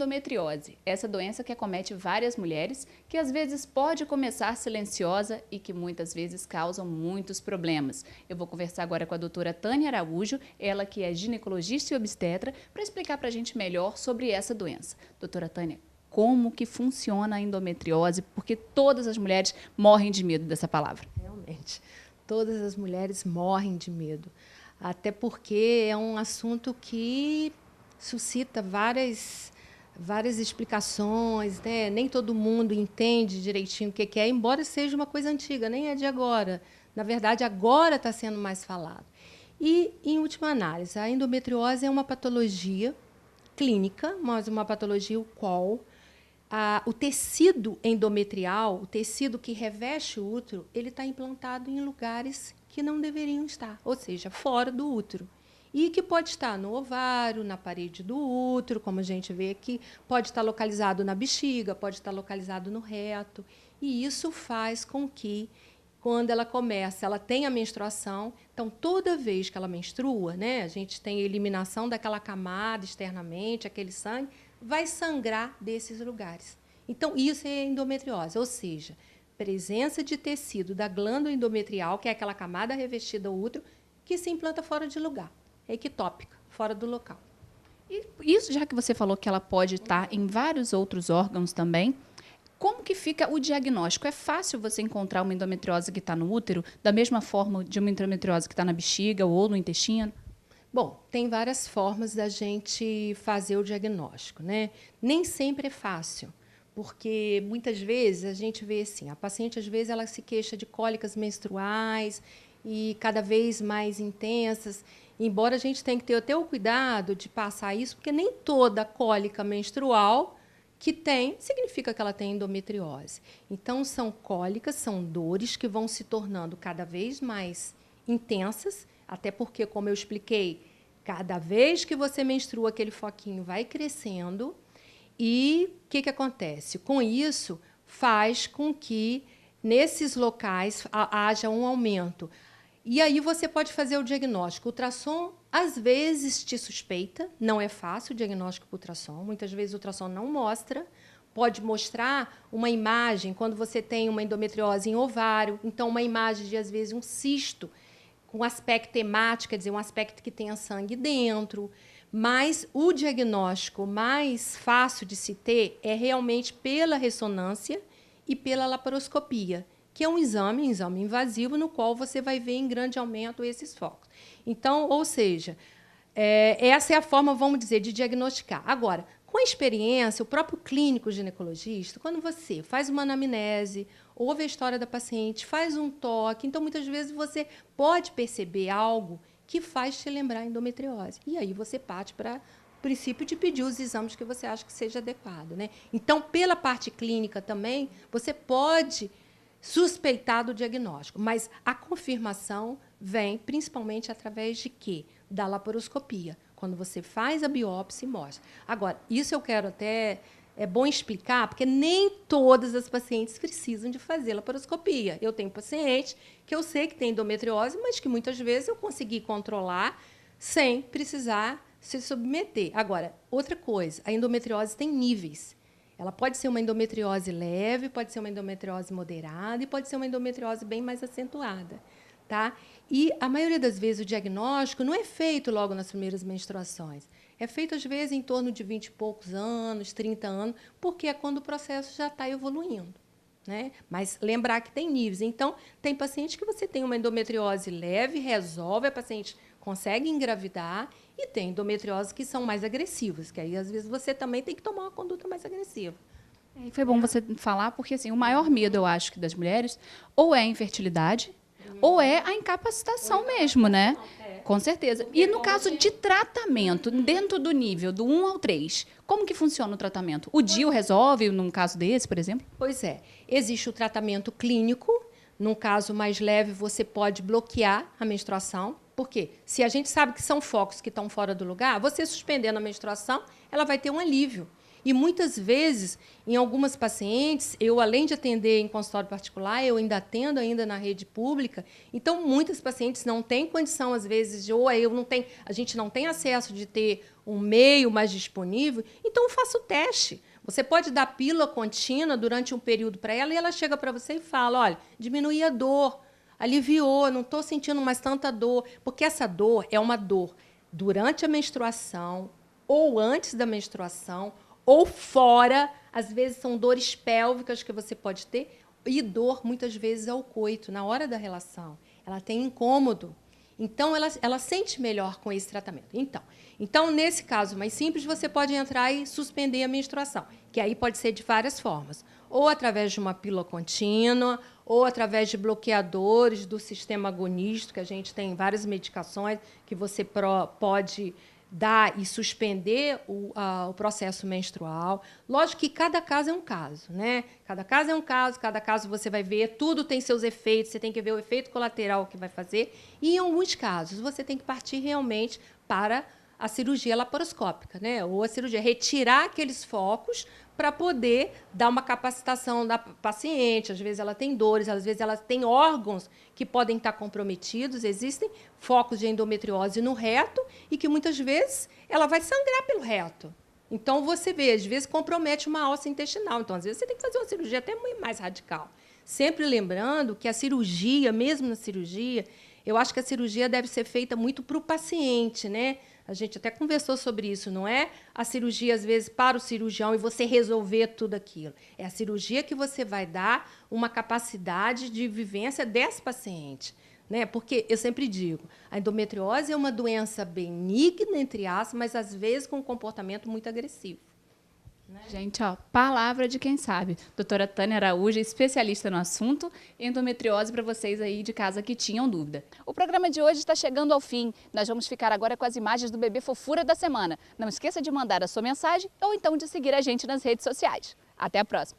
endometriose, essa doença que acomete várias mulheres, que às vezes pode começar silenciosa e que muitas vezes causam muitos problemas. Eu vou conversar agora com a doutora Tânia Araújo, ela que é ginecologista e obstetra, para explicar para a gente melhor sobre essa doença. Doutora Tânia, como que funciona a endometriose? Porque todas as mulheres morrem de medo dessa palavra. Realmente, todas as mulheres morrem de medo, até porque é um assunto que suscita várias explicações, né? Nem todo mundo entende direitinho o que é, embora seja uma coisa antiga, nem é de agora. Na verdade, agora está sendo mais falado. E, em última análise, a endometriose é uma patologia clínica, mas uma patologia o qual o tecido endometrial, o tecido que reveste o útero, ele está implantado em lugares que não deveriam estar, ou seja, fora do útero. E que pode estar no ovário, na parede do útero, como a gente vê aqui, pode estar localizado na bexiga, pode estar localizado no reto. E isso faz com que, quando ela começa, ela tenha a menstruação. Então, toda vez que ela menstrua, né, a gente tem a eliminação daquela camada externamente, aquele sangue, vai sangrar desses lugares. Então, isso é endometriose, ou seja, presença de tecido da glândula endometrial, que é aquela camada revestida ao útero, que se implanta fora de lugar. É ectópica, fora do local. E isso, já que você falou que ela pode estar em vários outros órgãos também, como que fica o diagnóstico? É fácil você encontrar uma endometriose que está no útero, da mesma forma de uma endometriose que está na bexiga ou no intestino? Bom, tem várias formas da gente fazer o diagnóstico, né? Nem sempre é fácil, porque muitas vezes a gente vê assim, a paciente às vezes ela se queixa de cólicas menstruais e cada vez mais intensas, embora a gente tenha que ter até o cuidado de passar isso, porque nem toda cólica menstrual que tem significa que ela tem endometriose. Então, são cólicas, são dores que vão se tornando cada vez mais intensas, até porque, como eu expliquei, cada vez que você menstrua, aquele foquinho vai crescendo. E o que acontece? Com isso, faz com que, nesses locais, haja um aumento. E aí você pode fazer o diagnóstico. O ultrassom, às vezes, te suspeita. Não é fácil o diagnóstico por ultrassom. Muitas vezes o ultrassom não mostra. Pode mostrar uma imagem, quando você tem uma endometriose em ovário. Então, uma imagem de, às vezes, um cisto com aspecto hemático, quer dizer, um aspecto que tenha sangue dentro. Mas o diagnóstico mais fácil de se ter é realmente pela ressonância e pela laparoscopia, que é um exame invasivo, no qual você vai ver em grande aumento esses focos. Então, ou seja, essa é a forma, vamos dizer, de diagnosticar. Agora, com a experiência, o próprio clínico ginecologista, quando você faz uma anamnese, ouve a história da paciente, faz um toque, então, muitas vezes, você pode perceber algo que faz te lembrar a endometriose. E aí você parte para o princípio de pedir os exames que você acha que seja adequado, né? Então, pela parte clínica também, você pode suspeitar do diagnóstico, mas a confirmação vem principalmente através de quê? Da laparoscopia, quando você faz a biópsia e mostra. Agora, isso eu quero até... É bom explicar, porque nem todas as pacientes precisam de fazer laparoscopia. Eu tenho paciente que eu sei que tem endometriose, mas que muitas vezes eu consegui controlar sem precisar se submeter. Agora, outra coisa, a endometriose tem níveis. Ela pode ser uma endometriose leve, pode ser uma endometriose moderada e pode ser uma endometriose bem mais acentuada. Tá? E, a maioria das vezes, o diagnóstico não é feito logo nas primeiras menstruações. É feito, às vezes, em torno de 20 e poucos anos, 30 anos, porque é quando o processo já está evoluindo. Né? Mas lembrar que tem níveis. Então, tem paciente que você tem uma endometriose leve, resolve, a paciente consegue engravidar, e tem endometriose que são mais agressivas, que aí, às vezes, você também tem que tomar uma conduta mais agressiva. E foi bom você falar, porque assim, o maior medo, eu acho, que das mulheres, ou é a infertilidade, ou é a incapacitação mesmo, né? Com certeza. E no caso de tratamento, dentro do nível do 1 ao 3, como que funciona o tratamento? O DIU resolve, num caso desse, por exemplo? Pois é. Existe o tratamento clínico. Num caso mais leve, você pode bloquear a menstruação. Por quê? Se a gente sabe que são focos que estão fora do lugar, você suspendendo a menstruação, ela vai ter um alívio. E muitas vezes, em algumas pacientes, eu além de atender em consultório particular, eu ainda atendo ainda na rede pública. Então, muitas pacientes não têm condição, às vezes, a gente não tem acesso de ter um meio mais disponível, então faça o teste. Você pode dar pílula contínua durante um período para ela e ela chega para você e fala, olha, diminui a dor, aliviou, não estou sentindo mais tanta dor, porque essa dor é uma dor durante a menstruação, ou antes da menstruação, ou fora. Às vezes são dores pélvicas que você pode ter, e dor, muitas vezes, ao coito, na hora da relação. Ela tem incômodo. Então, ela sente melhor com esse tratamento. Então, nesse caso mais simples, você pode entrar e suspender a menstruação, que aí pode ser de várias formas. Ou através de uma pílula contínua, ou através de bloqueadores do sistema agonístico, que a gente tem várias medicações que você pode dar e suspender o processo menstrual. Lógico que cada caso é um caso, né? Cada caso é um caso, cada caso você vai ver, tudo tem seus efeitos, você tem que ver o efeito colateral que vai fazer. E, em alguns casos, você tem que partir realmente para a cirurgia laparoscópica, né? Ou a cirurgia, retirar aqueles focos para poder dar uma capacitação da paciente. Às vezes ela tem dores, às vezes ela tem órgãos que podem estar comprometidos. Existem focos de endometriose no reto e que muitas vezes ela vai sangrar pelo reto. Então você vê, às vezes compromete uma alça intestinal. Então, às vezes, você tem que fazer uma cirurgia até muito mais radical. Sempre lembrando que a cirurgia, mesmo na cirurgia, eu acho que a cirurgia deve ser feita muito para o paciente, né? A gente até conversou sobre isso, não é a cirurgia, às vezes, para o cirurgião e você resolver tudo aquilo. É a cirurgia que você vai dar uma capacidade de vivência desse paciente, né? Porque, eu sempre digo, a endometriose é uma doença benigna, entre aspas, mas, às vezes, com um comportamento muito agressivo. Gente, ó, palavra de quem sabe. Doutora Tânia Araújo, especialista no assunto, endometriose para vocês aí de casa que tinham dúvida. O programa de hoje está chegando ao fim. Nós vamos ficar agora com as imagens do bebê fofura da semana. Não esqueça de mandar a sua mensagem ou então de seguir a gente nas redes sociais. Até a próxima!